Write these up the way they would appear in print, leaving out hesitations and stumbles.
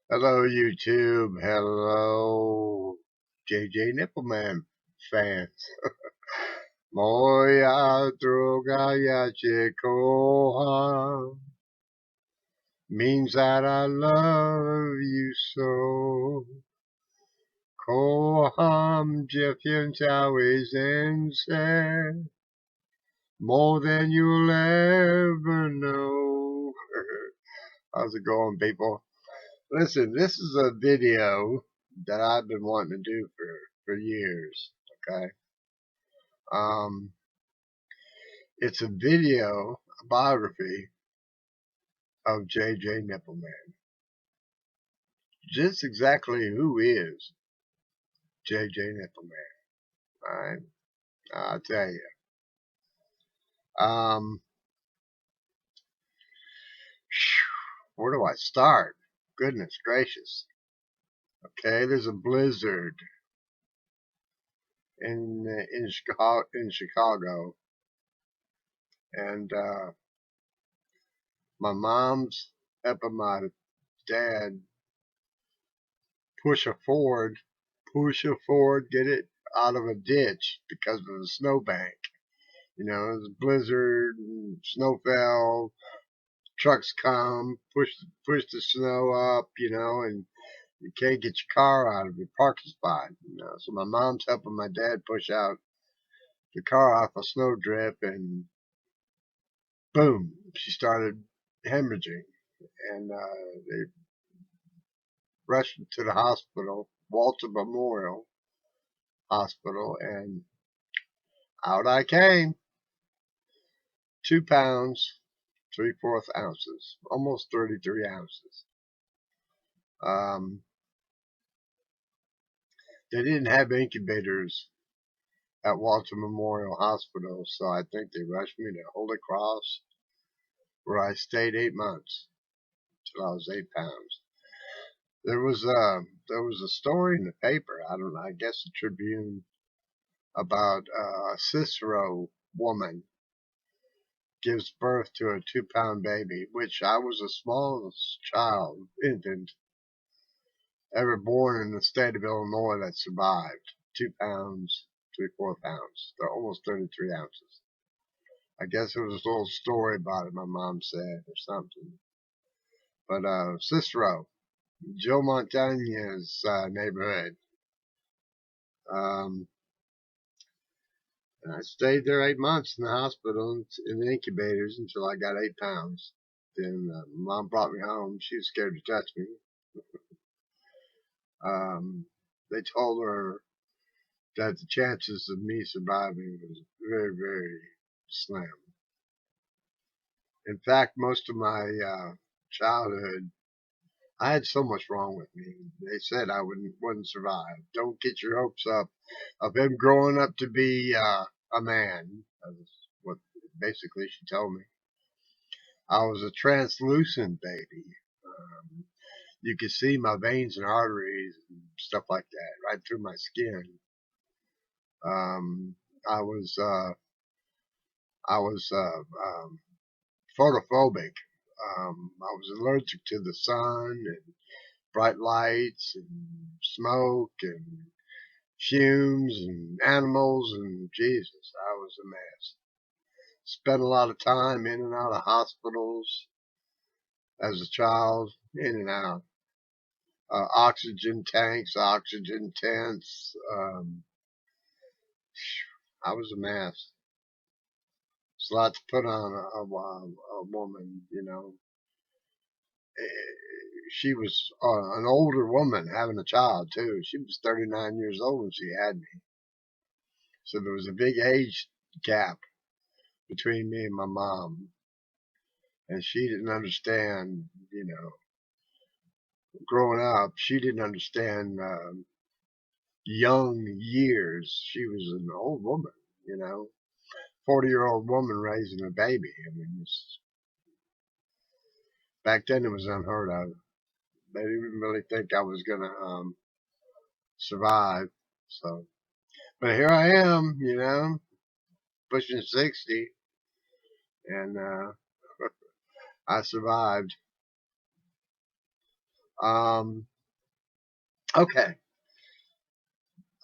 Hello, YouTube. Hello, JJnippleman fans. Moja druga jacie kocham means that I love you so. Kocham dziewczęcia więcej, more than you'll ever know. How's it going, people? Listen, this is a video that I've been wanting to do for years. Okay. Um, it's a video, a biography of JJnippleman. Just exactly who is JJnippleman. Alright. I'll tell you. Um, where do I start? Goodness gracious. Okay, there's a blizzard in Chicago, and my mom's helping my dad push a Ford, get it out of a ditch because of the snowbank. You know, it was a blizzard, and snow fell, trucks come, push the snow up, and you can't get your car out of your parking spot. So my mom's helping my dad push out the car off a snowdrift, and boom, she started hemorrhaging, and they rushed to the hospital, Walter Memorial Hospital, and out I came. 2 pounds, 3/4 ounces, almost 33 ounces. They didn't have incubators at Walter Memorial Hospital, so I think they rushed me to Holy Cross, where I stayed 8 months till I was 8 pounds. There was a story in the paper, I don't know, I guess the Tribune, about a Cicero woman gives birth to a 2-pound baby, which I was the smallest child, infant, ever born in the state of Illinois that survived. 2 pounds, 3/4 pounds. They're almost 33 ounces. I guess there was a little story about it, my mom said, or something. But Cicero, Joe Montana's neighborhood. And I stayed there 8 months in the hospital in the incubators until I got 8 pounds. Then mom brought me home. She was scared to touch me. They told her that the chances of me surviving was very, very slim. In fact, most of my childhood, I had so much wrong with me. They said I wouldn't survive. Don't get your hopes up of him growing up to be a man. That's what basically she told me. I was a translucent baby. You could see my veins and arteries and stuff like that right through my skin. I was photophobic. I was allergic to the sun and bright lights and smoke and fumes and animals, and Jesus, I was a mess. Spent a lot of time in and out of hospitals as a child, in and out. Oxygen tanks, oxygen tents. I was a mess. It's a lot to put on a woman. She was an older woman having a child too. She was 39 years old when she had me. So there was a big age gap between me and my mom. And she didn't understand, growing up, she didn't understand young years. She was an old woman. 40-year-old woman raising a baby. I mean, back then it was unheard of. They didn't really think I was going to survive. So, but here I am, pushing 60, and I survived. Okay.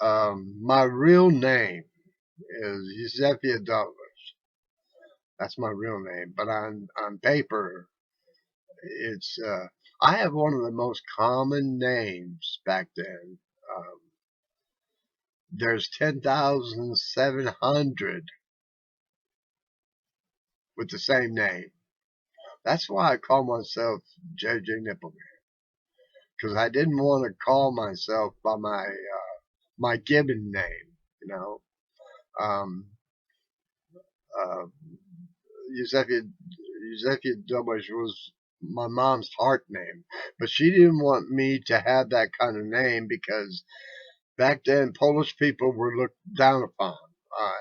My real name is Yusefia Douglas. That's my real name. But on paper, it's I have one of the most common names back then. Um, there's 10,700 with the same name. That's why I call myself JJnippleman, because I didn't want to call myself by my given name. You know, um, uh, Yusefia Douglas was my mom's heart name, but she didn't want me to have that kind of name because back then Polish people were looked down upon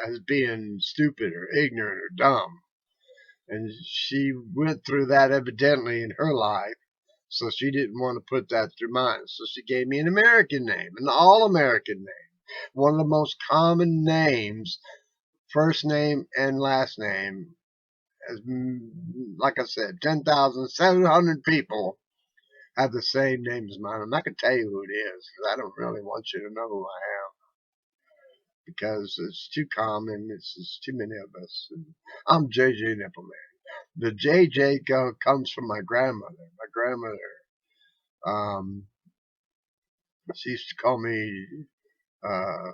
as being stupid or ignorant or dumb. And she went through that evidently in her life, so she didn't want to put that through mine. So she gave me an American name, an all American name, one of the most common names, first name and last name. As, like I said, 10,700 people have the same name as mine. I'm not going to tell you who it is because I don't really want you to know who I am because it's too common. It's too many of us. And I'm JJnippleman. The JJ comes from my grandmother. My grandmother, um, she used to call me uh,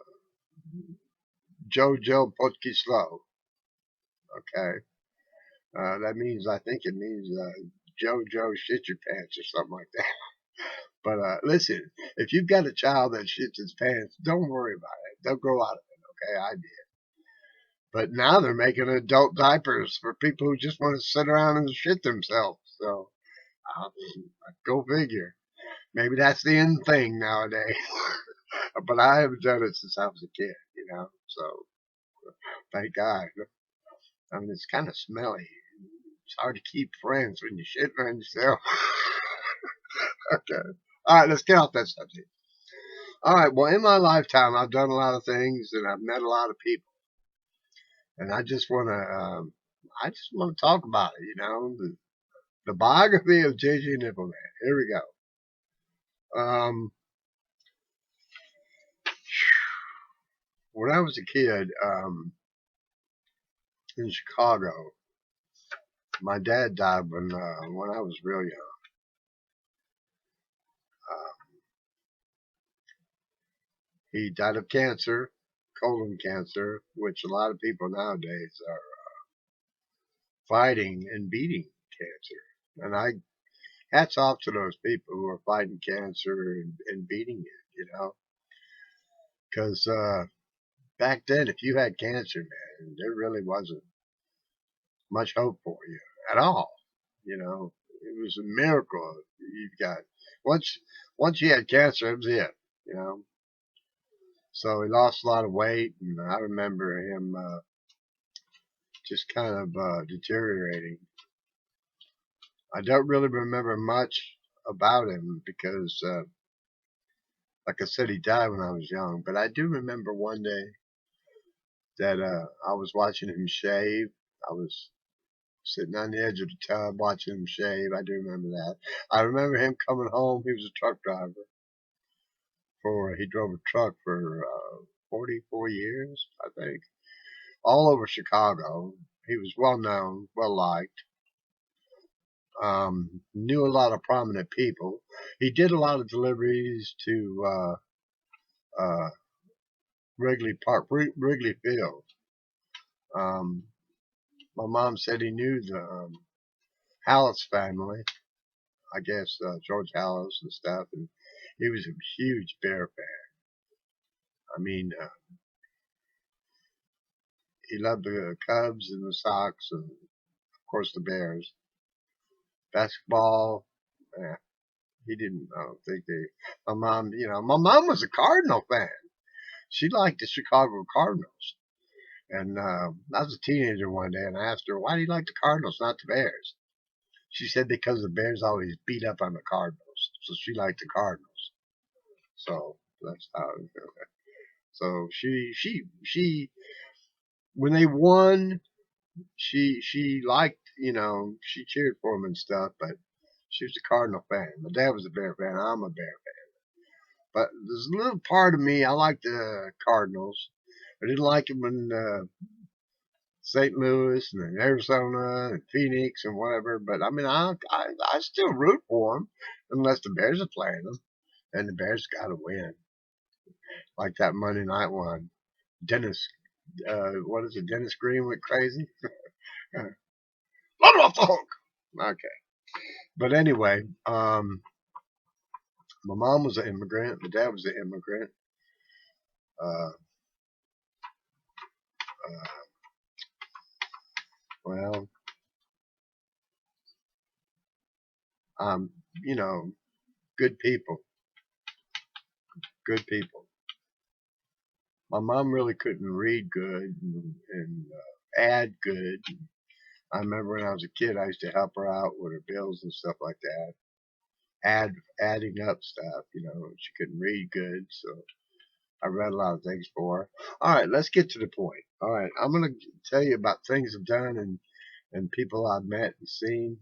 Jojo Potkislo. Okay, that means I think it means Jojo shit your pants or something like that. But listen, if you've got a child that shits his pants, don't worry about it. They'll grow out of it. Okay, I did. But now they're making adult diapers for people who just want to sit around and shit themselves. So go figure. Maybe that's the end thing nowadays. But I haven't done it since I was a kid, you know. So thank God. I mean, it's kind of smelly. It's hard to keep friends when you shit on yourself. Okay. All right, let's get off that subject. All right. Well, in my lifetime, I've done a lot of things and I've met a lot of people, and I just want to talk about it. You know, the biography of JJnippleman. Here we go. When I was a kid in Chicago, my dad died when I was real young. Uh, he died of cancer, colon cancer, which a lot of people nowadays are fighting and beating cancer. And I hats off to those people who are fighting cancer and beating it, you know, because back then, if you had cancer, man, there really wasn't much hope for you at all. You know, it was a miracle. You've got once once you had cancer, it was it. You know, so he lost a lot of weight, and I remember him just kind of deteriorating. I don't really remember much about him because, like I said, he died when I was young. But I do remember one day that I was watching him shave. I was sitting on the edge of the tub watching him shave. I do remember that. I remember him coming home. He was a truck driver. He drove a truck for 44 years, I think, all over Chicago. He was well known, well liked. Knew a lot of prominent people. He did a lot of deliveries to uh, Wrigley Park, Wrigley Field. Um, my mom said he knew the Hallis family, I guess George Hallis and stuff, and he was a huge Bear fan. I mean, he loved the Cubs and the Sox, and of course the Bears. Basketball, eh, he didn't. I don't think they. My mom was a Cardinal fan. She liked the Chicago Cardinals. And I was a teenager one day, and I asked her, "Why do you like the Cardinals, not the Bears?" She said because the Bears always beat up on the Cardinals, so she liked the Cardinals. So that's how. So she when they won, she liked, she cheered for them and stuff, but She was a Cardinal fan. My dad was a Bear fan. I'm a Bear fan. But there's a little part of me, I like the Cardinals. I didn't like them in St. Louis and in Arizona and Phoenix and whatever. But I mean, I still root for them unless the Bears are playing them. And the Bears got to win. Like that Monday night one. What is it? Dennis Green went crazy. Let him off the hook. Okay. But anyway, my mom was an immigrant. My dad was an immigrant. Uh, uh, well, you know, good people. Good people. My mom really couldn't read good and add good. I remember when I was a kid, I used to help her out with her bills and stuff like that. Adding up stuff, she couldn't read good, so I read a lot of things for her. All right, let's get to the point. All right, I'm going to tell you about things I've done and people I've met and seen.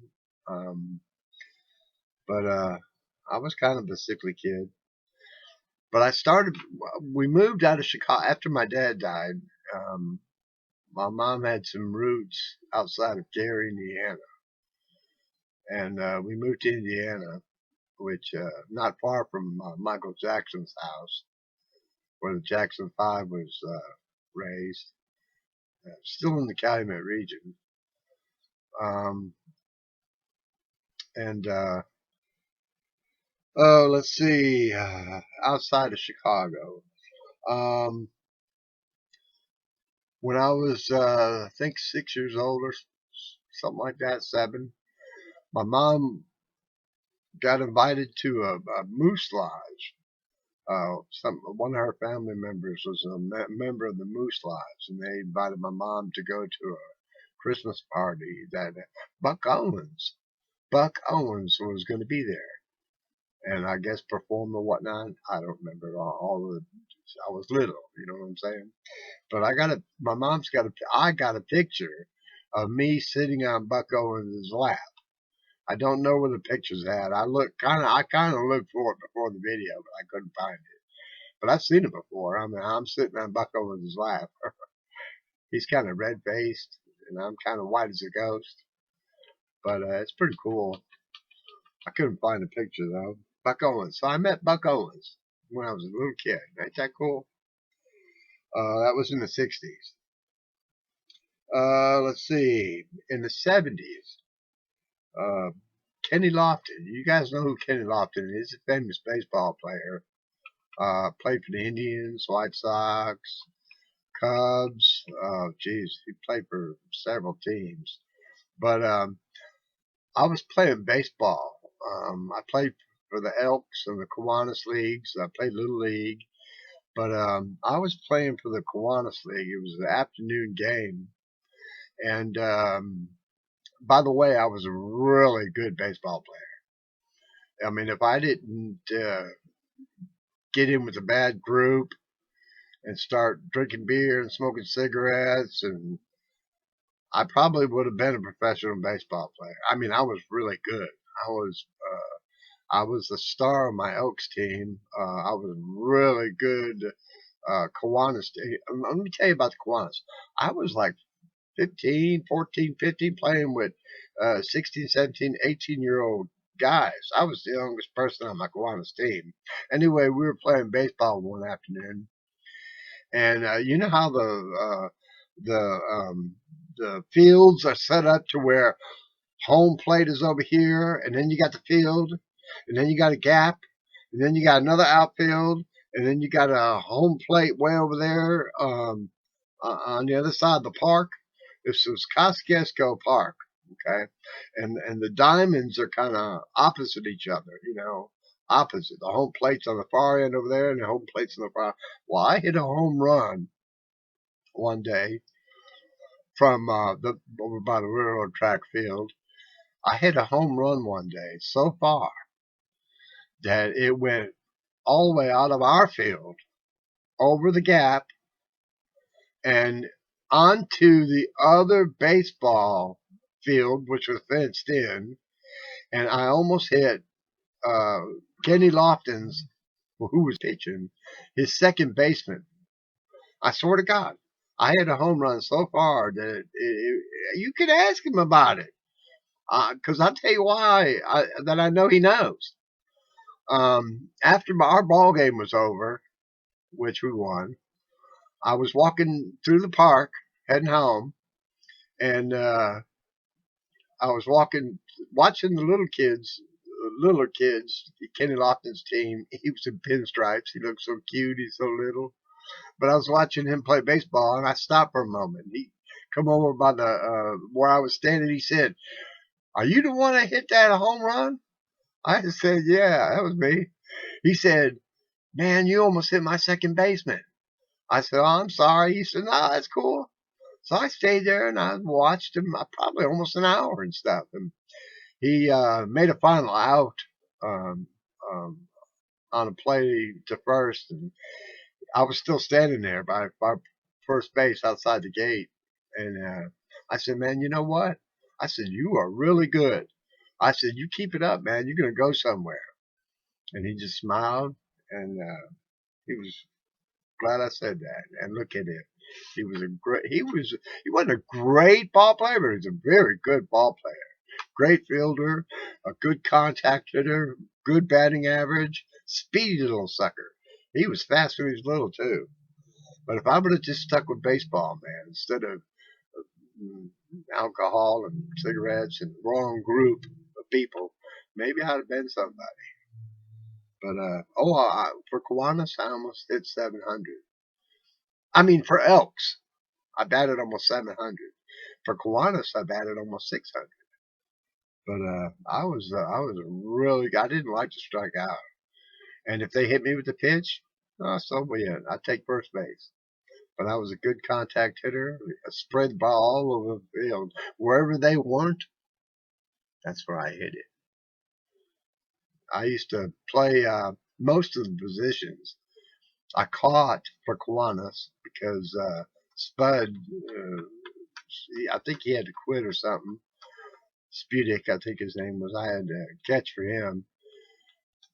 But I was kind of a sickly kid. But we moved out of Chicago after my dad died. My mom had some roots outside of Gary, Indiana. And we moved to Indiana, which not far from Michael Jackson's house, where the Jackson 5 was raised, still in the Calumet region. Let's see, outside of Chicago. When I was, I think 6 years old or something like that, 7, my mom got invited to a moose lodge. One of her family members was a member of the Moose Lodge, and they invited my mom to go to a Christmas party that Buck Owens was going to be there, and I guess perform or whatnot. I don't remember I was little, you know what I'm saying? But I got a picture of me sitting on Buck Owens' lap. I don't know where the picture's at. I kind of looked for it before the video, but I couldn't find it. But I've seen it before. I mean, I'm sitting on Buck Owens' lap. He's kind of red faced, and I'm kind of white as a ghost. But it's pretty cool. I couldn't find the picture though. Buck Owens. So I met Buck Owens when I was a little kid. Ain't that cool? That was in the 60s. Let's see. In the 70s, Kenny Lofton. You guys know who Kenny Lofton is. He's a famous baseball player. Played for the Indians, White Sox, Cubs. He played for several teams. But I was playing baseball. I played for the Elks and the Kiwanis leagues. I played Little League. But I was playing for the Kiwanis League. It was an afternoon game. And by the way, I was a really good baseball player. I mean, if I didn't get in with a bad group and start drinking beer and smoking cigarettes, and I probably would have been a professional baseball player. I mean, I was really good. I was the star of my Elks team. I was really good. Kiwanis. Let me tell you about the Kiwanis. I was like 15, 14, 15, playing with 16, 17, 18-year-old guys. I was the youngest person on my Kiwanis team. Anyway, we were playing baseball one afternoon, and you know how the fields are set up to where home plate is over here, and then you got the field, and then you got a gap, and then you got another outfield, and then you got a home plate way over there on the other side of the park. This is Kosciuszko Park, okay? And the diamonds are kind of opposite each other, opposite. The home plate's on the far end over there, and the home plate's on the far. Well, I hit a home run one day from over by the railroad track field. I hit a home run one day so far that it went all the way out of our field, over the gap, and onto the other baseball field, which was fenced in, and I almost hit Kenny Lofton's, who was pitching, his second baseman. I swear to God, I hit a home run so far that you could ask him about it. Because I'll tell you why that I know he knows. After our ball game was over, which we won, I was walking through the park heading home, and I was watching the littler kids, Kenny Lofton's team. He was in pinstripes. He looked so cute. He's so little. But I was watching him play baseball, and I stopped for a moment. He come over by the where I was standing. He said, "Are you the one that hit that home run?" I said, "Yeah, that was me." He said, "Man, you almost hit my second baseman." I said, "Oh, I'm sorry." He said, "No, that's cool." So I stayed there and I watched him probably almost an hour and stuff. And he made a final out um, um, on a play to first, and I was still standing there by first base outside the gate. And I said, "Man, you know what?" I said, "You are really good." I said, "You keep it up, man. You're going to go somewhere." And he just smiled, and he was glad I said that. And look at him. He wasn't a great ball player, but he was a very good ball player. Great fielder, a good contact hitter, good batting average, speedy little sucker. He was fast when he was little too. But if I would have just stuck with baseball, man, instead of alcohol and cigarettes and the wrong group of people, maybe I'd have been somebody. But for Kiwanis, I almost hit 700. I mean, for Elks, I batted almost 700. For Kiwanis, I batted almost 600. But I was really, I didn't like to strike out. And if they hit me with the pitch, oh, so be it. I'd take first base. But I was a good contact hitter. I spread the ball all over the field. Wherever they weren't, that's where I hit it. I used to play most of the positions. I caught for Kiwanis because Spud, I think he had to quit or something. Spudik, I think his name was. I had to catch for him.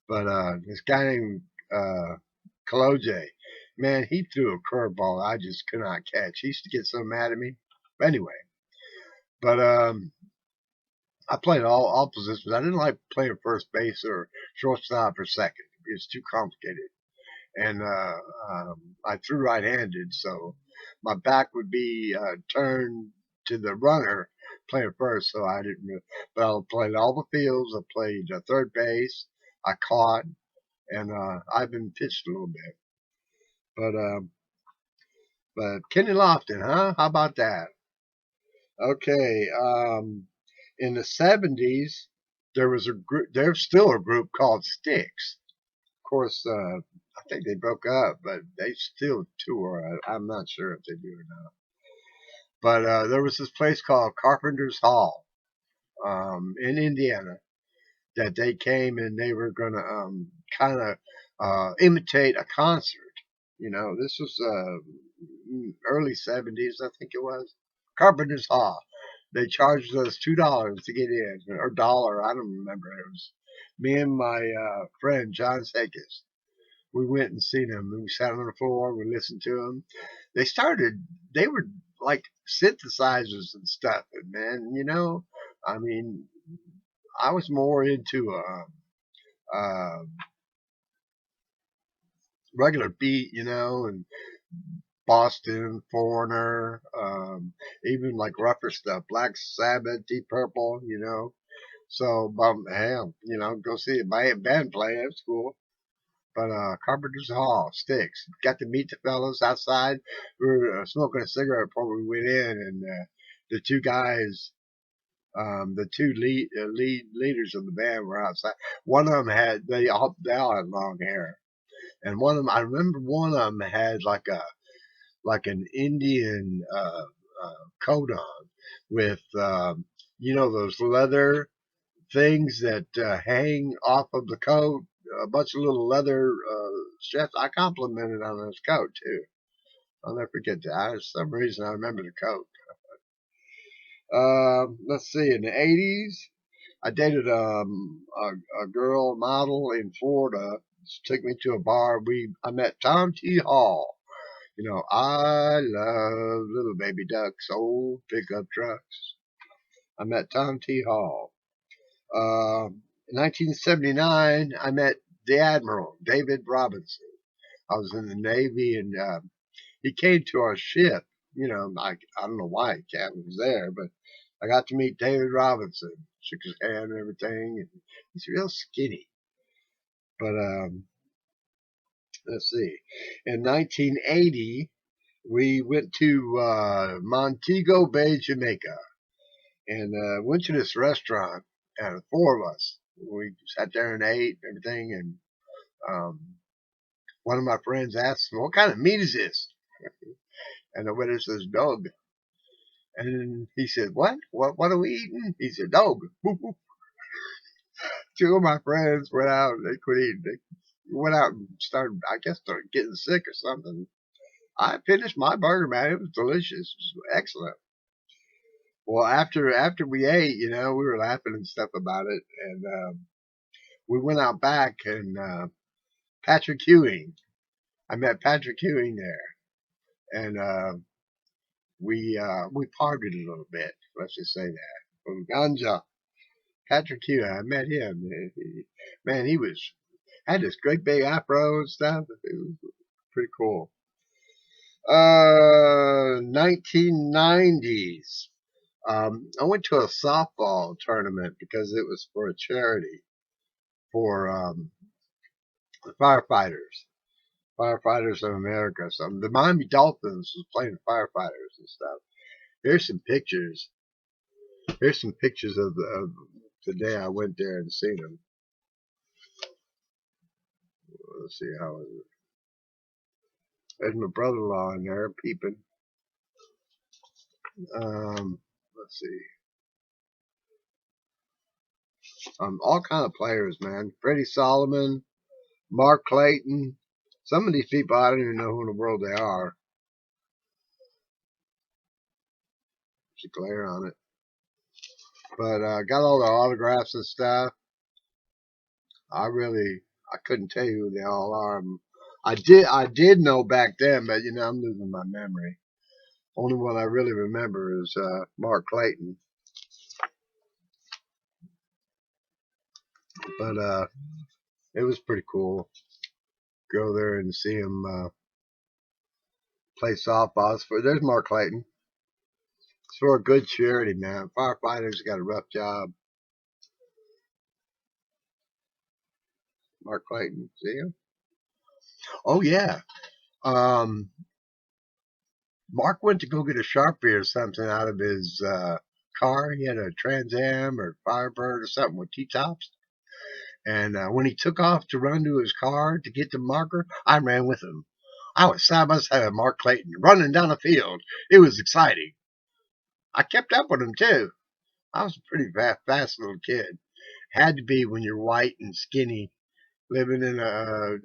But this guy named Kaloje, man, he threw a curveball I just could not catch. He used to get so mad at me. But anyway, but I played all positions. I didn't like playing first base or shortstop or second. It was too complicated. And I threw right-handed, so my back would be turned to the runner playing first. So I didn't. But I played all the fields. I played third base. I caught, and I've been pitched a little bit. But Kenny Lofton, huh? How about that? Okay. In the '70s, there was a group. There's still a group called Styx. Of course, I think they broke up, but they still tour. I'm not sure if they do or not. But there was this place called Carpenter's Hall in Indiana that they came and they were going to kind of imitate a concert. You know, this was early '70s, I think it was. Carpenter's Hall. They charged us $2 to get in, or dollar. I don't remember. It was me and my friend John Sakis. We went and seen them, and we sat on the floor. We listened to them. They were like synthesizers and stuff. And man, I mean, I was more into regular beat, and Boston, Foreigner, even like rougher stuff, Black Sabbath, Deep Purple. So, hell, go see a band play. That's cool. But Carpenter's Hall, Sticks. Got to meet the fellows outside. We were smoking a cigarette before we went in, and the two guys, the two leaders of the band were outside. One of them they all had long hair, and one of them, I remember one of them had like an Indian coat on with those leather things that hang off of the coat, a bunch of little leather straps. I complimented on his coat too. I'll never forget that. For some reason, I remember the coat. Let's see. In the '80s, I dated a girl model in Florida. She took me to a bar. I met Tom T. Hall. You know, I love little baby ducks, old pickup trucks. I met Tom T. Hall. In 1979, I met the Admiral, David Robinson. I was in the Navy, and he came to our ship. You know, I don't know why Captain was there, but I got to meet David Robinson. Shook his hand and everything. And he's real skinny. But let's see. In 1980, we went to Montego Bay, Jamaica, and went to this restaurant. And the four of us, we sat there and ate and everything. And one of my friends asked me, "What kind of meat is this?" And the waiter says, "Dog." And he said, "What? What are we eating?" He said, "Dog." Two of my friends went out and they quit eating. They went out and started, I guess, started getting sick or something. I finished my burger, man. It was delicious. It was excellent. Well, after we ate, you know, we were laughing and stuff about it, and we went out back, and Patrick Ewing. I met Patrick Ewing there, and we partied a little bit. Let's just say that. From Ganja, Patrick Ewing. I met him. Man, he had this great big afro and stuff. It was pretty cool. 1990s. I went to a softball tournament because it was for a charity for the firefighters of America. So the Miami Dolphins was playing firefighters and stuff. Here's some pictures. Here's some pictures of the day I went there and seen them. Let's see how is it. There's my brother-in-law in there peeping. Let's see. All kind of players, man. Freddie Solomon, Mark Clayton. Some of these people, I don't even know who in the world they are. There's a glare on it. But got all the autographs and stuff. I couldn't tell you who they all are. I did know back then, but you know, I'm losing my memory. Only one I really remember is Mark Clayton. But it was pretty cool. Go there and see him play softball. There's Mark Clayton. It's for a good charity, man. Firefighters got a rough job. Mark Clayton, see him? Oh yeah. Mark went to go get a Sharpie or something out of his car. He had a Trans Am or Firebird or something with T-tops. And when he took off to run to his car to get the marker, I ran with him. I was side by side with Mark Clayton, running down the field. It was exciting. I kept up with him, too. I was a pretty fast little kid. Had to be when you're white and skinny, living in a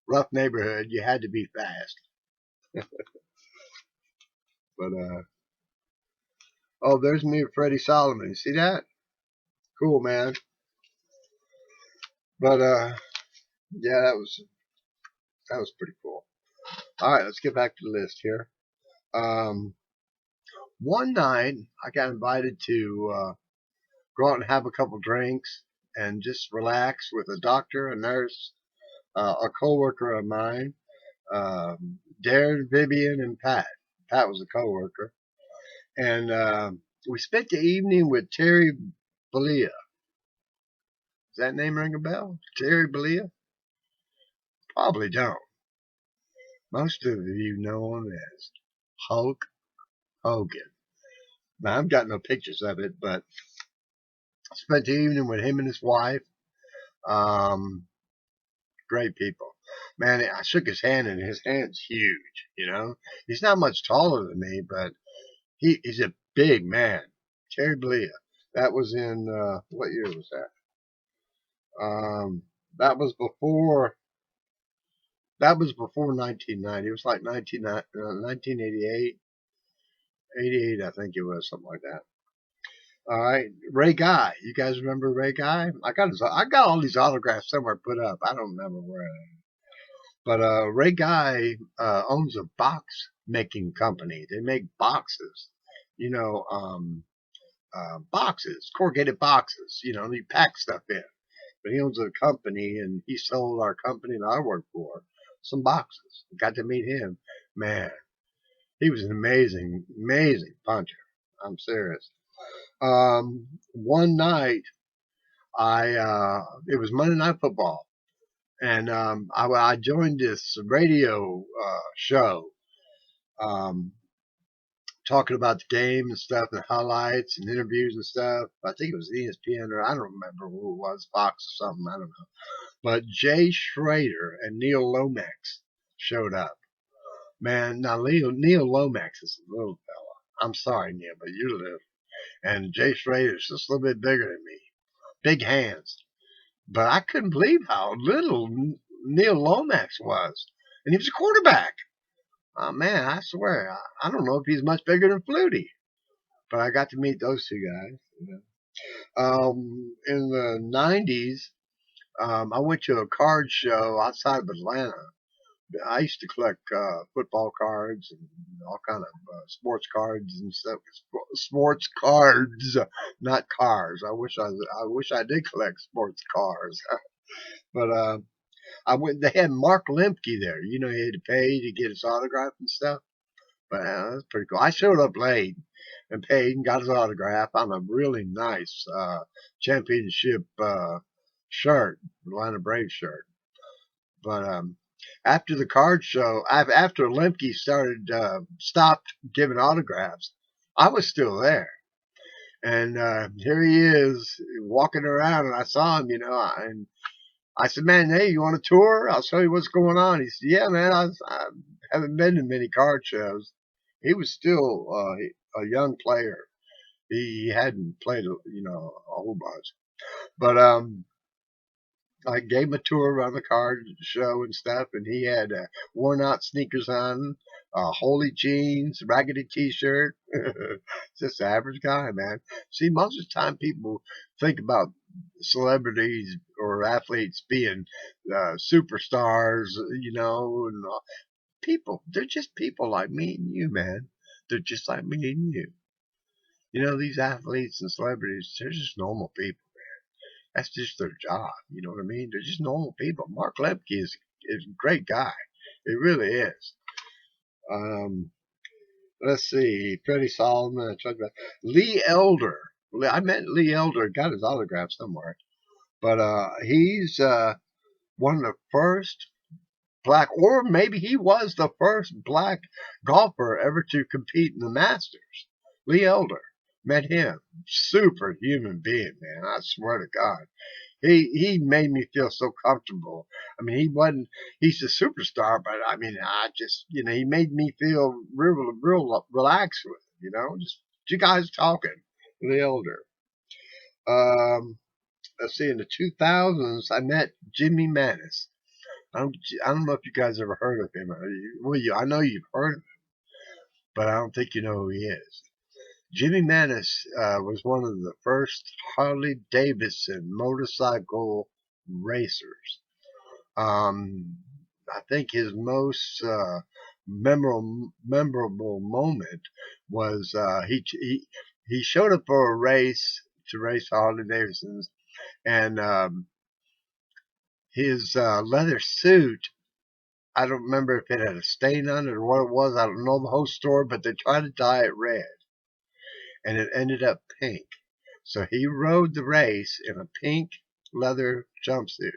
rough neighborhood. You had to be fast. But, oh, there's me and Freddie Solomon. You see that? Cool, man. But, yeah, that was pretty cool. All right, let's get back to the list here. One night, I got invited to go out and have a couple drinks and just relax with a doctor, a nurse, a coworker of mine, Darren, Vivian, and Pat. Pat was a coworker. And we spent the evening with Terry Bollea. Does that name ring a bell? Terry Bollea? Probably don't. Most of you know him as Hulk Hogan. Now, I've got no pictures of it, but I spent the evening with him and his wife. Great people. Man, I shook his hand, and his hand's huge, you know. He's not much taller than me, but he's a big man. Terry Bollea. That was in, what year was that? That was before 1990. It was like 1988, 88, I think it was, something like that. All right, Ray Guy. You guys remember Ray Guy? I got all these autographs somewhere put up. I don't remember where. But Ray Guy owns a box making company. They make boxes. You know, boxes, corrugated boxes. You know, you pack stuff in. But he owns a company, and he sold our company that I work for some boxes. Got to meet him. Man, he was an amazing, amazing puncher. I'm serious. One night, it was Monday Night Football, and I joined this radio show, um, talking about the game and stuff, and highlights and interviews and stuff. I think it was ESPN, or I don't remember who it was, Fox or something. I don't know. But Jay Schrader and Neil Lomax showed up. Man, now Neil Lomax is a little fella. I'm sorry, Neil, but you're little. And Jay Schrader's just a little bit bigger than me. Big hands. But I couldn't believe how little Neil Lomax was. And he was a quarterback. Oh, man, I swear. I don't know if he's much bigger than Flutie. But I got to meet those two guys. You know. In the 90s, I went to a card show outside of Atlanta. I used to collect football cards and all kind of sports cards and stuff. Sports cards, not cars. I wish I did collect sports cars. But I went. They had Mark Lemke there. You know, he had to pay to get his autograph and stuff. But that's pretty cool. I showed up late and paid and got his autograph on a really nice championship shirt, Atlanta Braves shirt. But after the card show, after Lemke stopped giving autographs, I was still there. And here he is walking around, and I saw him, and I said, "Man, hey, you want a tour? I'll show you what's going on." He said, "Yeah, man, I haven't been to many card shows." He was still a young player. He hadn't played, a whole bunch. But I gave him a tour around the card show and stuff, and he had worn out sneakers on, holey jeans, raggedy t-shirt. Just an average guy, man. See, most of the time people think about celebrities or athletes being superstars, and people. They're just people like me and you, man. They're just like me and you. These athletes and celebrities, they're just normal people. That's just their job. You know what I mean? They're just normal people. Mark Lemke is a great guy. He really is. Um, let's see. Freddie Solomon. I tried about Lee Elder. I met Lee Elder. Got his autograph somewhere. But he's one of the first black, or maybe he was the first black golfer ever to compete in the Masters. Lee Elder. Met him. Super human being, man. I swear to God. He made me feel so comfortable. I mean, he's a superstar, but I mean, I just, he made me feel real relaxed with him, just two guys talking, the elder. Um, let's see, in the 2000s, I met Jimmy Manis. I don't know if you guys ever heard of him. I know you've heard of him, but I don't think you know who he is. Jimmy Manis was one of the first Harley Davidson motorcycle racers. I think his most memorable moment was he showed up for a race to race Harley Davidsons, and his leather suit. I don't remember if it had a stain on it or what it was. I don't know the whole story, but they tried to dye it red, and it ended up pink. So he rode the race in a pink leather jumpsuit.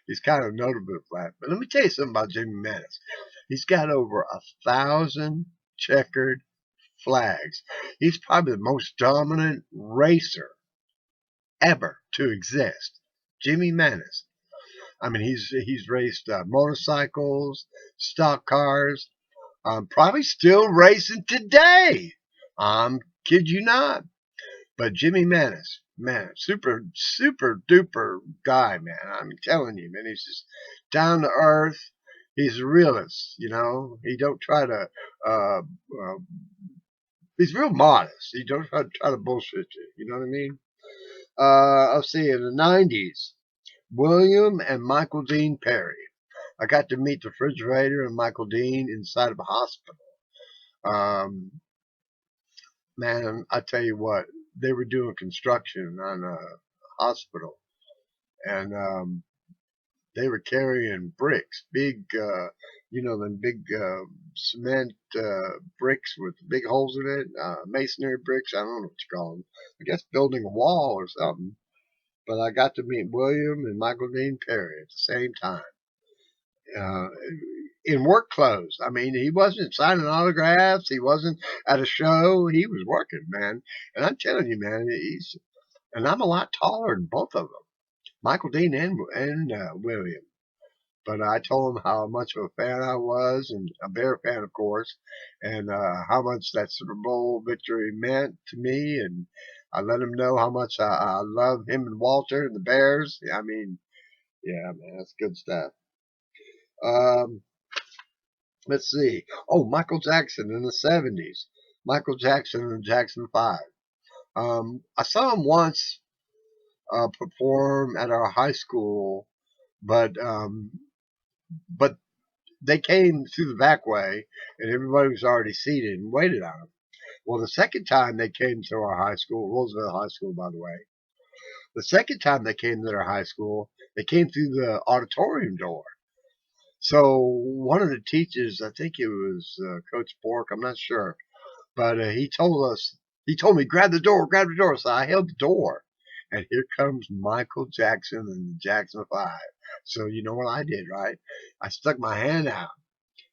He's kind of notable for that. But let me tell you something about Jimmy Manis. He's got over 1,000 checkered flags. He's probably the most dominant racer ever to exist. Jimmy Manis. I mean, he's raced motorcycles, stock cars. Probably still racing today. Kid you not. But Jimmy Manis, man, super duper guy, man. I'm telling you, man, he's just down to earth. He's a realist, He don't try to uh, He's real modest. He don't try to bullshit you. You know what I mean? Let's see. In the '90s, William and Michael Dean Perry. I got to meet the refrigerator and Michael Dean inside of a hospital. Um, Man, I tell you what, they were doing construction on a hospital, and they were carrying bricks, big, them big cement bricks with big holes in it, masonry bricks. I don't know what you call them. I guess building a wall or something. But I got to meet William and Michael Dean Perry at the same time. Uh, in work clothes. I mean, he wasn't signing autographs. He wasn't at a show. He was working, man. And I'm telling you, man, and I'm a lot taller than both of them, Michael Dean and William. But I told him how much of a fan I was, and a Bear fan, of course, and how much that Super Bowl victory meant to me. And I let him know how much I love him and Walter and the Bears. I mean, yeah, man, that's good stuff. Um, let's see. Oh, Michael Jackson in the '70s. Michael Jackson and Jackson 5. I saw him once perform at our high school, but but they came through the back way, and everybody was already seated and waited on them. Well, the second time they came to our high school, Roosevelt High School, by the way, the second time they came to our high school, they came through the auditorium door. So one of the teachers, I think it was Coach Bork, I'm not sure, but he told me, grab the door, grab the door. So I held the door, and here comes Michael Jackson and the Jackson 5. So you know what I did, right? I stuck my hand out,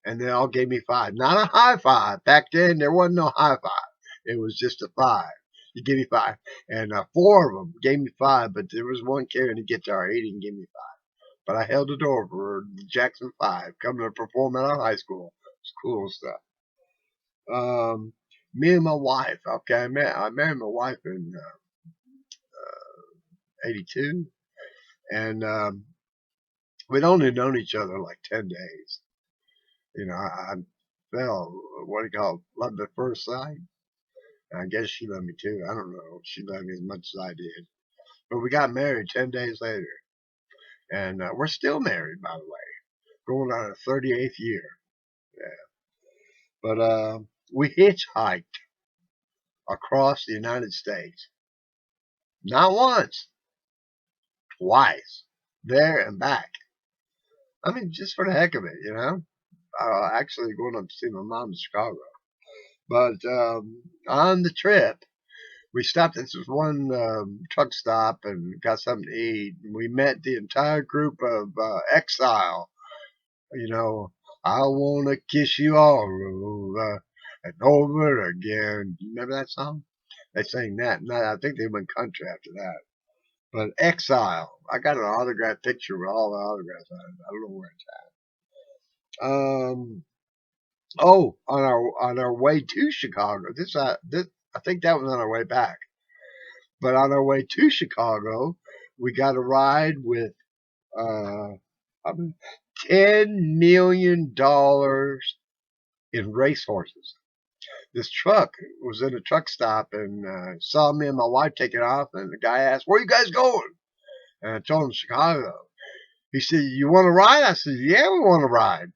and they all gave me 5. Not a high five. Back then, there wasn't no high five. It was just a 5. You give me 5. And 4 of them gave me 5, but there was one carrying a guitar. He didn't give me 5. But I held the door for the Jackson 5 coming to perform at our high school. It's cool stuff. Me and my wife, okay, I married my wife in '82, and we'd only known each other like 10 days. You know, I fell, what do you call it, love at first sight. I guess she loved me too. I don't know. She loved me as much as I did. But we got married 10 days later. And we're still married, by the way, going on our 38th year. Yeah. But we hitchhiked across the United States. Not once, twice. There and back. I mean, just for the heck of it, you know. Actually going up to see my mom in Chicago. But on the trip, we stopped at this one truck stop and got something to eat. We met the entire group of Exile. You know, I want to kiss you all over and over again. You remember that song? They sang that. And I think they went country after that. But Exile, I got an autograph picture with all the autographs on it. I don't know where it's at. On our way to Chicago. I think that was on our way back. But on our way to Chicago, we got a ride with uh, $10 million in racehorses. This truck was in a truck stop and saw me and my wife taking off, and the guy asked, "Where you guys going?" And I told him Chicago. He said, "You want to ride?" I said, "Yeah, we want to ride."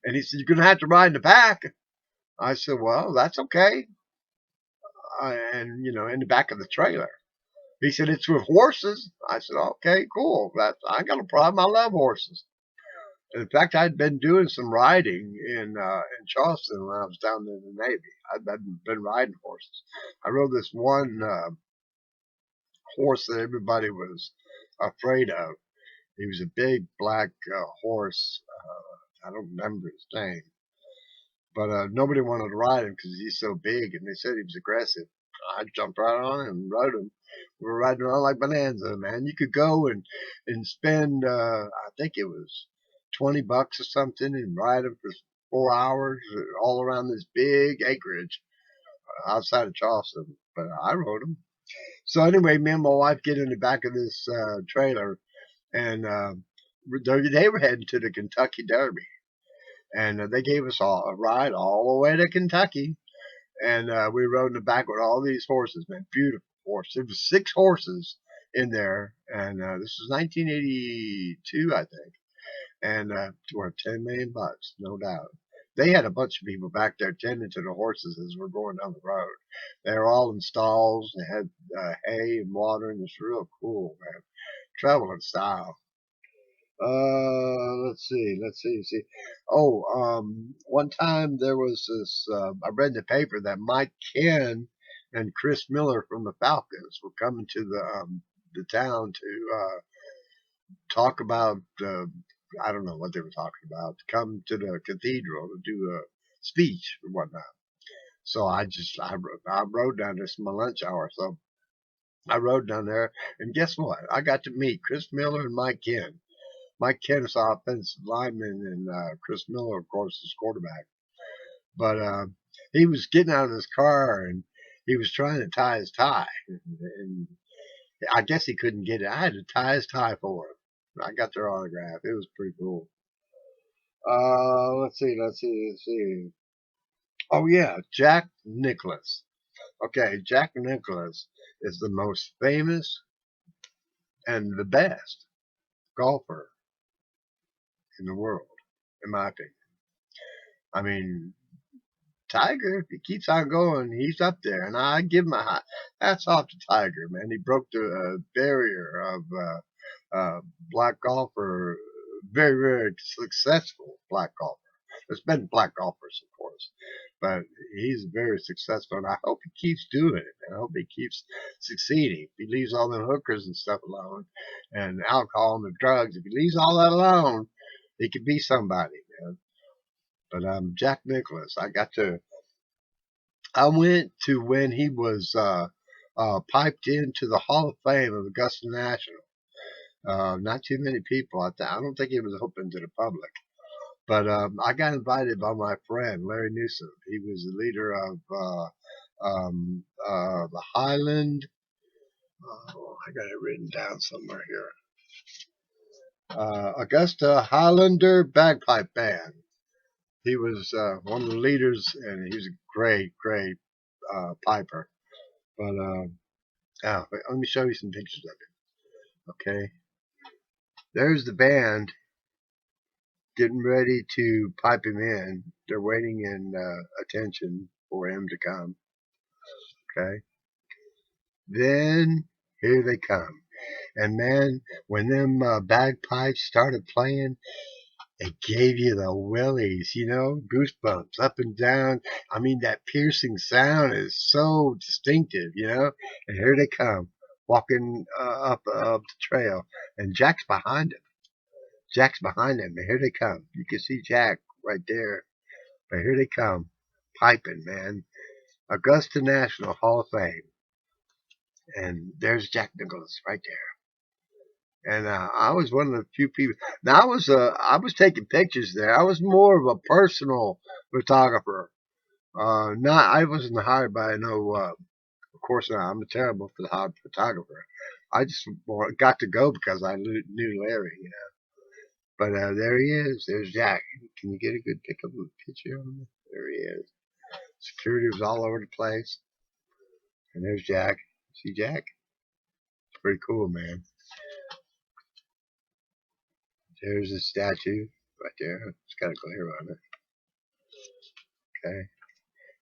And he said, "You're going to have to ride in the back." I said, "Well, that's okay." And, in the back of the trailer. He said, "It's with horses." I said, "Okay, cool. I ain't got a problem. I love horses." In fact, I'd been doing some riding in Charleston when I was down in the Navy. I'd been riding horses. I rode this one horse that everybody was afraid of. He was a big black horse. I don't remember his name, but nobody wanted to ride him because he's so big, and they said he was aggressive. I jumped right on him and rode him. We were riding around like bonanza, man. You could go and spend, I think it was $20 or something, and ride him for 4 hours all around this big acreage outside of Charleston. But I rode him. So anyway, me and my wife get in the back of this trailer, and they were heading to the Kentucky Derby, and they gave us a ride all the way to Kentucky. And we rode in the back with all these horses, man. Beautiful horses. There was 6 horses in there, and this was 1982, I think. And worth 10 million bucks, no doubt. They had a bunch of people back there tending to the horses as we're going down the road. They were all in stalls. They had hay and water, and it's real cool, man. Travel in style. Let's see. Oh, one time there was this. I read in the paper that Mike Ken and Chris Miller from the Falcons were coming to the town to talk about. I don't know what they were talking about. To come to the cathedral to do a speech or whatnot. So I rode down this my lunch hour. So I rode down there, and guess what? I got to meet Chris Miller and Mike Ken. Mike Ken is offensive lineman, and Chris Miller, of course, is quarterback. But he was getting out of his car, and he was trying to tie his tie, and I guess he couldn't get it. I had to tie his tie for him. I got their autograph. It was pretty cool. Let's see. Oh yeah, Jack Nicklaus. Okay, Jack Nicklaus is the most famous and the best golfer in the world, in my opinion. I mean, Tiger, if he keeps on going, he's up there, and I give him a hats off to Tiger, man. He broke the barrier of black golfer, very, very successful black golfer. There's been black golfers, of course, but he's very successful, and I hope he keeps doing it. And I hope he keeps succeeding. If he leaves all the hookers and stuff alone, and alcohol and the drugs, if he leaves all that alone, he could be somebody, man. But Jack Nicklaus, I went to when he was piped into the Hall of Fame of Augusta National. Not too many people. I don't think it was open to the public. But I got invited by my friend Larry Newsom. He was the leader of the Highland. I got it written down somewhere here. Augusta Highlander Bagpipe Band. He was one of the leaders, and he was a great, great piper. But let me show you some pictures of him. Okay, there's the band getting ready to pipe him in. They're waiting in attention for him to come. Okay, then here they come, and man, when them bagpipes started playing, it gave you the willies, goosebumps up and down. I mean, that piercing sound is so distinctive, And here they come, walking up the trail, and Jack's behind him. And here they come. You can see Jack right there, but here they come, piping, man. Augusta National Hall of Fame, and there's Jack Nicklaus right there. And I was one of the few people. Now I was taking pictures there. I was more of a personal photographer. I wasn't hired by no. Of course not. I'm a terrible photographer. I just got to go because I knew Larry. But there he is. There's Jack. Can you get a good picture of him? There he is. Security was all over the place. And there's Jack. See Jack? It's pretty cool, man. There's a statue right there. It's got a glare on it. Okay.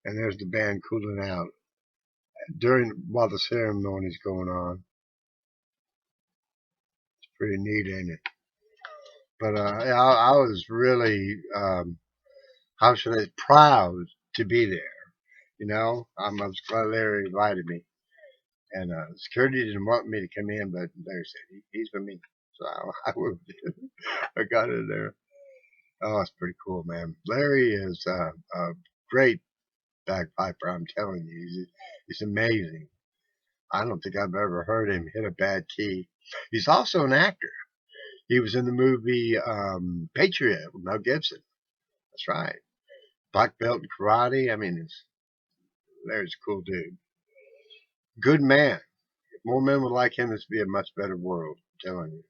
And there's the band cooling out while the ceremony's going on. It's pretty neat, ain't it? But I was really, how should I say, proud to be there. I was glad Larry invited me. And security didn't want me to come in, but Larry said he's with me. So I got in there. Oh, it's pretty cool, man. Larry is a great bagpiper. I'm telling you, he's amazing. I don't think I've ever heard him hit a bad key. He's also an actor. He was in the movie Patriot with Mel Gibson. That's right. Black belt in karate. I mean, Larry's a cool dude. Good man. If more men would like him, this would be a much better world. I'm telling you.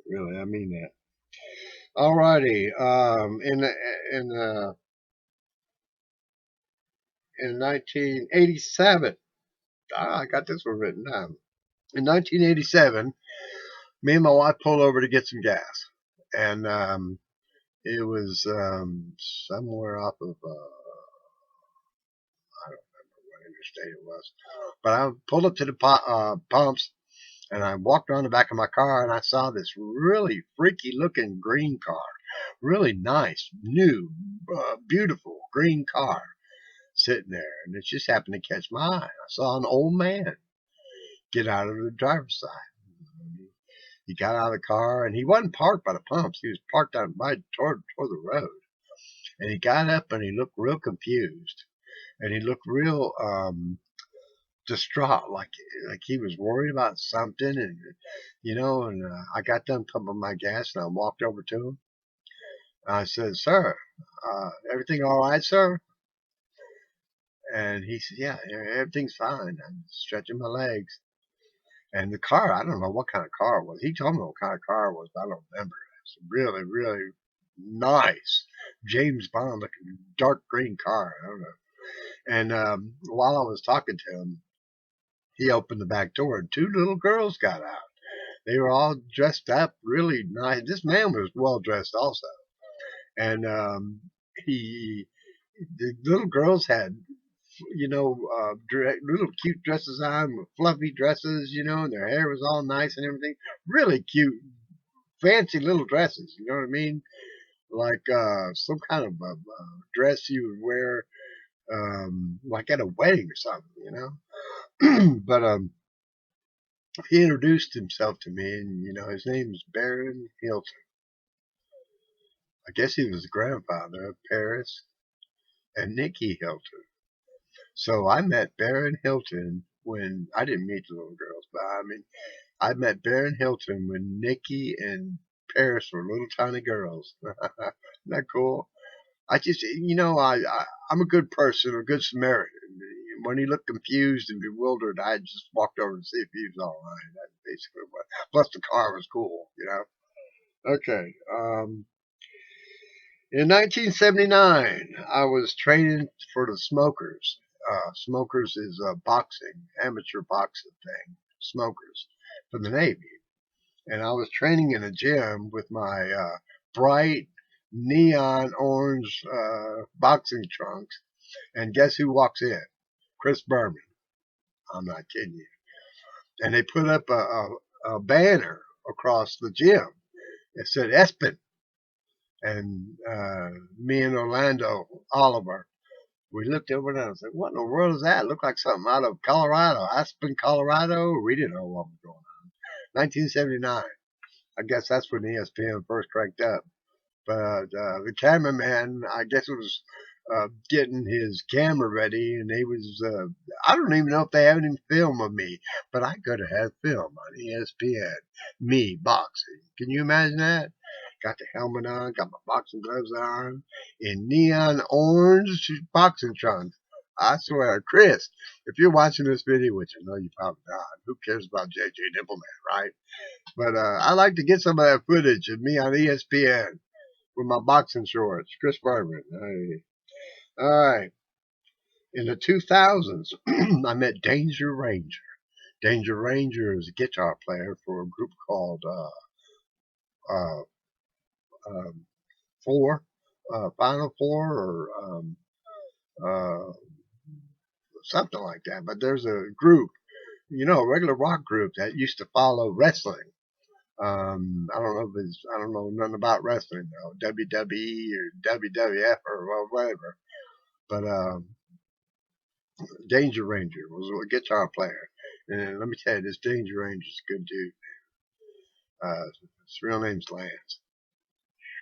Really, I mean that. Alrighty. In the in 1987. I got this one written down. In 1987, me and my wife pulled over to get some gas, and it was somewhere off of I don't remember what interstate it was, but I pulled up to the pumps, and I walked around the back of my car, and I saw this really freaky looking green car, really nice, new, beautiful green car sitting there, and it just happened to catch my eye. I saw an old man get out of the driver's side. He got out of the car, and he wasn't parked by the pumps. He was parked out by toward the road. And he got up, and he looked real confused, and he looked real distraught, like he was worried about something, and And I got done pumping my gas, and I walked over to him. I said, "Sir, everything all right, sir?" And he said, "Yeah, everything's fine. I'm stretching my legs." And the car, I don't know what kind of car it was. He told me what kind of car it was, but I don't remember. It's really, really nice James Bond looking dark green car. I don't know. And while I was talking to him, he opened the back door, and two little girls got out. They were all dressed up really nice. This man was well dressed also. And the little girls had, little cute dresses on with fluffy dresses, and their hair was all nice and everything. Really cute, fancy little dresses, you know what I mean? Like some kind of dress you would wear like at a wedding or something. But he introduced himself to me, and his name is Barron Hilton. I guess he was the grandfather of Paris and Nikki Hilton. So I met Barron Hilton when I didn't meet the little girls, but I met Barron Hilton when Nikki and Paris were little tiny girls. Isn't that cool? I just, I'm a good person, a good Samaritan. When he looked confused and bewildered, I just walked over to see if he was all right. That's basically what. Plus, the car was cool. Okay. In 1979, I was training for the Smokers. Smokers is a boxing, amateur boxing thing. Smokers for the Navy. And I was training in a gym with my bright neon orange boxing trunks. And guess who walks in? Chris Berman. I'm not kidding you. And they put up a banner across the gym. It said Espen. And me and Orlando Oliver, we looked over there and said, "What in the world is that? It looked like something out of Colorado, Aspen, Colorado." We didn't know what was going on. 1979. I guess that's when ESPN first cranked up. But the cameraman, I guess it was getting his camera ready, and he was, I don't even know if they have any film of me, but I could have had film on ESPN. Me boxing. Can you imagine that? Got the helmet on, got my boxing gloves on, in neon orange boxing trunks. I swear, Chris, if you're watching this video, which I know you probably not, who cares about JJnippleman, right? But I like to get some of that footage of me on ESPN with my boxing shorts. Chris Berman. Hey. All right. In the 2000s, I met Danger Ranger. Danger Ranger is a guitar player for a group called uh, Final Four, or something like that. But there's a group, a regular rock group that used to follow wrestling. I don't know nothing about wrestling though, WWE or WWF or whatever. But Danger Ranger was a guitar player, and let me tell you, this Danger Ranger is a good dude. His real name's Lance.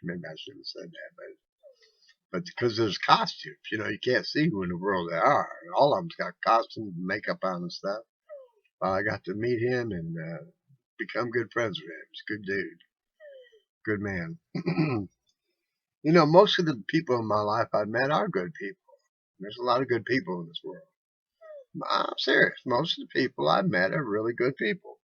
Maybe I shouldn't have said that, but because there's costumes, you can't see who in the world they are. All of them's got costumes and makeup on and stuff. I got to meet him and become good friends with him. He's a good dude, good man. Most of the people in my life I've met are good people. There's a lot of good people in this world. I'm serious. Most of the people I've met are really good people.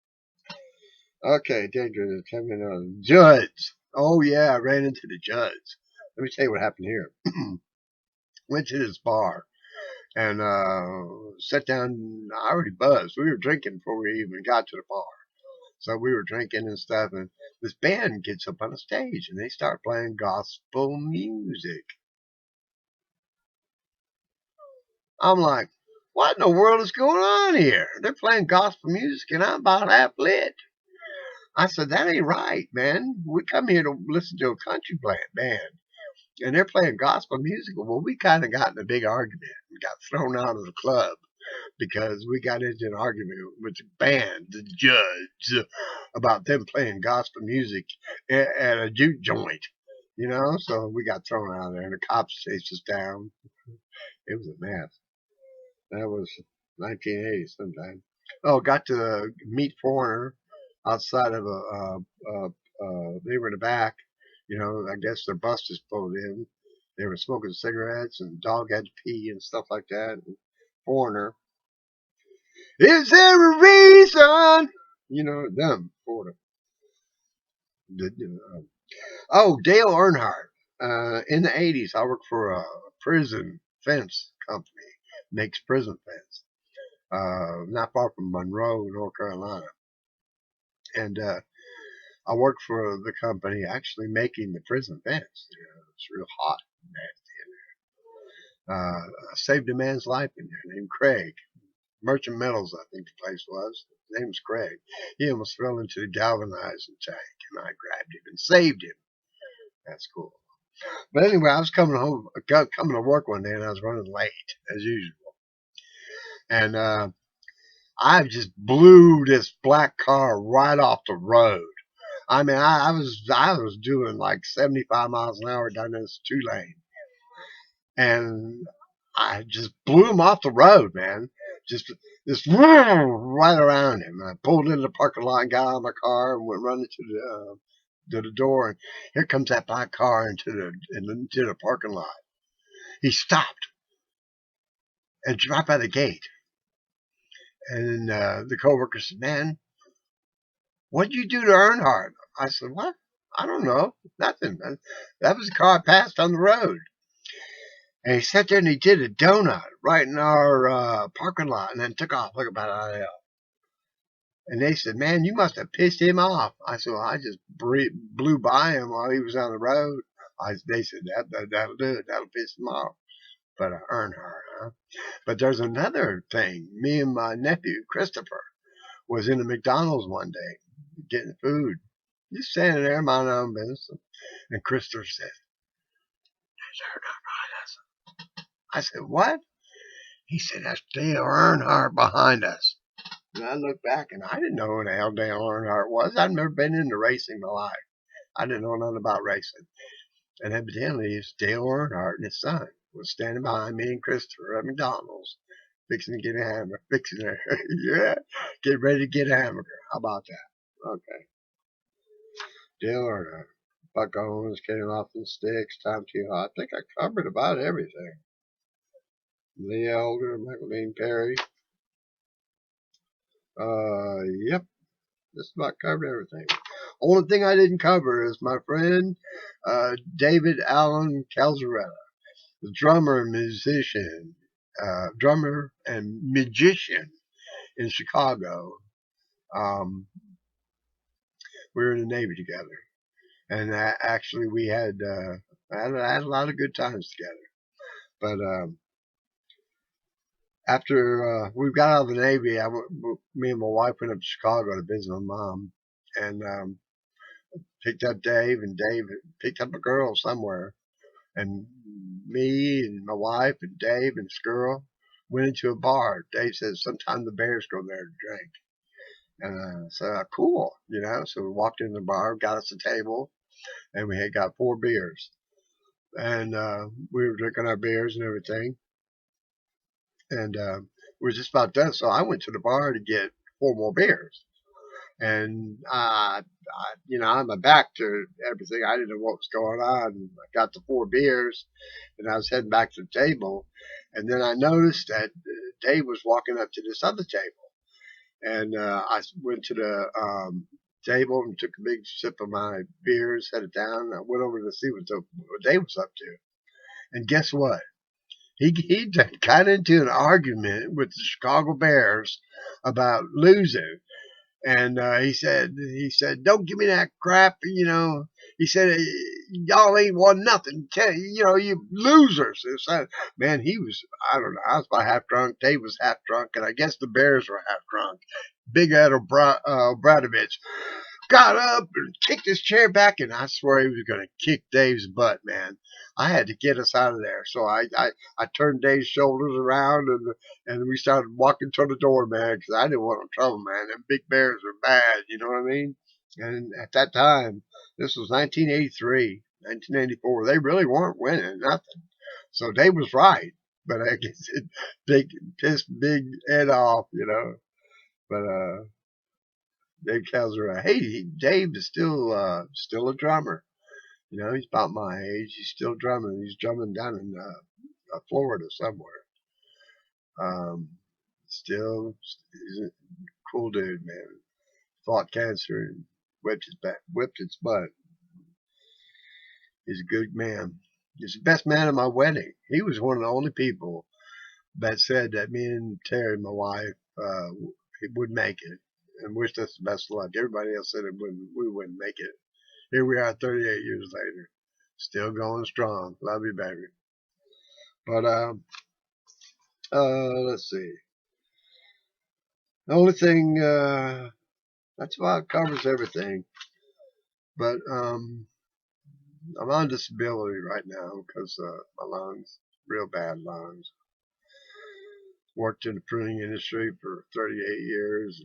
Okay, Danger, tell me another. Judds. Oh, yeah, I ran into the Judds. Let me tell you what happened here. Went to this bar. and sat down. I already buzzed. We were drinking before we even got to the bar. So we were drinking and stuff, and this band gets up on the stage, and they start playing gospel music. I'm like, what in the world is going on here? They're playing gospel music, and I'm about half lit. I said, that ain't right, man. We come here to listen to a country band, and they're playing gospel music. Well, we kind of got in a big argument and got thrown out of the club because we got into an argument with the band, the Judds, about them playing gospel music at a juke joint. So we got thrown out of there, and the cops chased us down. It was a mess. That was 1980 sometime. Oh, got to meet Foreigner outside of they were in the back. I guess their bus just pulled in. They were smoking cigarettes, and dog had to pee and stuff like that. And Foreigner, is there a reason? Them Foreigner. Oh, Dale Earnhardt. In the 80s, I worked for a prison fence company. Makes prison fence. Not far from Monroe, North Carolina. And I worked for the company actually making the prison fence. It's real hot and nasty in there. I saved a man's life in there named Craig. Merchant Metals, I think the place was. His name's Craig. He almost fell into the galvanizing tank, and I grabbed him and saved him. That's cool. But anyway, I was coming to work one day, and I was running late as usual. And I just blew this black car right off the road. I mean, I was doing like 75 miles an hour down this 2-lane, and I just blew him off the road, man. Just right around him. I pulled into the parking lot and got out of my car and went running to the door, and here comes that black car into the parking lot. He stopped and right by the gate, and the coworker said, "Man, what'd you do to Earnhardt?" I said, "What? I don't know. Nothing. That was the car I passed on the road." And he sat there and he did a donut right in our parking lot and then took off. Look about it. And they said, "Man, you must have pissed him off." I said, "Well, I just blew by him while he was on the road." They said, that'll do it. That'll piss him off. But Earnhardt, huh? But there's another thing. Me and my nephew, Christopher, was in a McDonald's one day getting food. Just standing there, minding our own business. And Christopher said, "There's Earnhardt behind us." I said, "What?" He said, "That's Dale Earnhardt behind us." And I looked back, and I didn't know who the hell Dale Earnhardt was. I'd never been into racing in my life. I didn't know nothing about racing. And evidently, it's Dale Earnhardt and his son was standing behind me and Christopher at McDonald's, fixing to get a hamburger. Yeah, get ready to get a hamburger. How about that? Okay. Dale Earnhardt. Buck Owens, Getting Off the Sticks, Time Too Hot. I think I covered about everything. Lee Elder, Michael Dean Perry. Yep. Just about covered everything. Only thing I didn't cover is my friend David Allen Calzarella, the drummer and magician in Chicago. We were in the Navy together, and actually we had a lot of good times together. But after we got out of the Navy, me and my wife went up to Chicago to visit my mom, and picked up Dave, and Dave picked up a girl somewhere, and me and my wife and Dave and this girl went into a bar. Dave says sometimes the bears go there to drink, and I said, "Cool," So we walked in the bar, got us a table, and we had got 4 beers, and we were drinking our beers and everything, and we were just about done. So I went to the bar to get 4 more beers. And on my back to everything, I didn't know what was going on. I got the 4 beers, and I was heading back to the table, and then I noticed that Dave was walking up to this other table, and I went to the table and took a big sip of my beers, set it down, and I went over to see what Dave was up to. And guess what? he got into an argument with the Chicago Bears about losing. And he said, don't give me that crap, you know. He said, y'all ain't won nothing. You know, you losers. Man, he was, I don't know, I was about half drunk. Dave was half drunk, and I guess the Bears were half drunk. Big Ed Bradovich got up and kicked his chair back, and I swear he was going to kick Dave's butt, man. I had to get us out of there. So I turned Dave's shoulders around, and we started walking toward the door, man, because I didn't want no trouble, man. Them big bears are bad, you know what I mean? And at that time, this was 1983, 1984, they really weren't winning nothing. So Dave was right, but I guess it pissed Big Ed off, you know. But Dave Kelsey, hey, Dave is still a drummer. You know, he's about my age. He's still drumming. He's drumming down in Florida somewhere. Still, he's a cool dude, man. Fought cancer and whipped its butt. He's a good man. He's the best man at my wedding. He was one of the only people that said that me and Terry, my wife, would make it, and wished us the best of luck. Everybody else said we wouldn't make it. Here we are 38 years later, still going strong. Love you, baby. But let's see. The only thing that's about covers everything. But I'm on disability right now because my lungs, real bad lungs. Worked in the pruning industry for 38 years.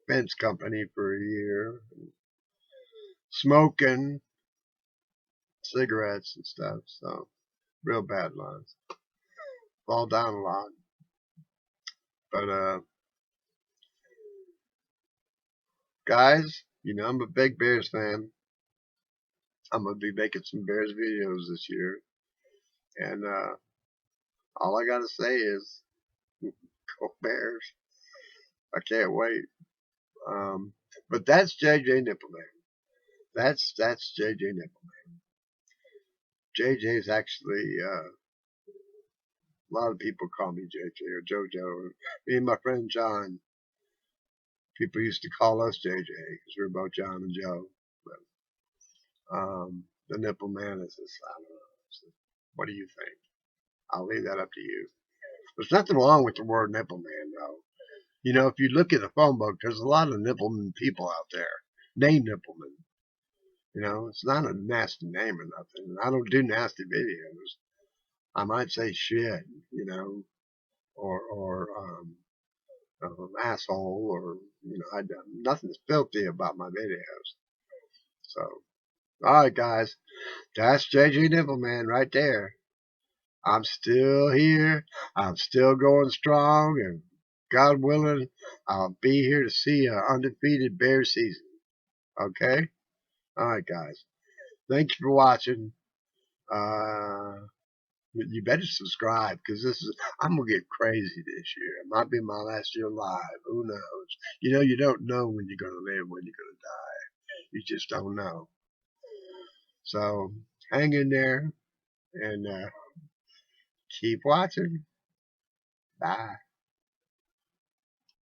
Fence company for a year. Smoking cigarettes and stuff. So real bad lungs. Fall down a lot. But guys, you know I'm a big Bears fan. I'm gonna be making some Bears videos this year, and all I gotta say is, go Bears! I can't wait. But that's JJnippleman. That's JJnippleman. JJ is actually a lot of people call me JJ or JoJo. Me and my friend John, people used to call us JJ because we're both John and Joe. But the Nipple Man is this. I don't know. So what do you think? I'll leave that up to you. There's nothing wrong with the word Nipple Man, though. You know, if you look at the phone book, there's a lot of Nippleman people out there named Nippleman. You know, it's not a nasty name or nothing. I don't do nasty videos. I might say shit, you know, or asshole, or you know, nothing's filthy about my videos. So, all right, guys, that's JJnippleman right there. I'm still here. I'm still going strong, and God willing, I'll be here to see an undefeated Bear season. Okay? All right, guys. Thank you for watching. You better subscribe because I'm gonna get crazy this year. It might be my last year live. Who knows? You know, you don't know when you're gonna live, when you're gonna die. You just don't know. So hang in there and keep watching. Bye.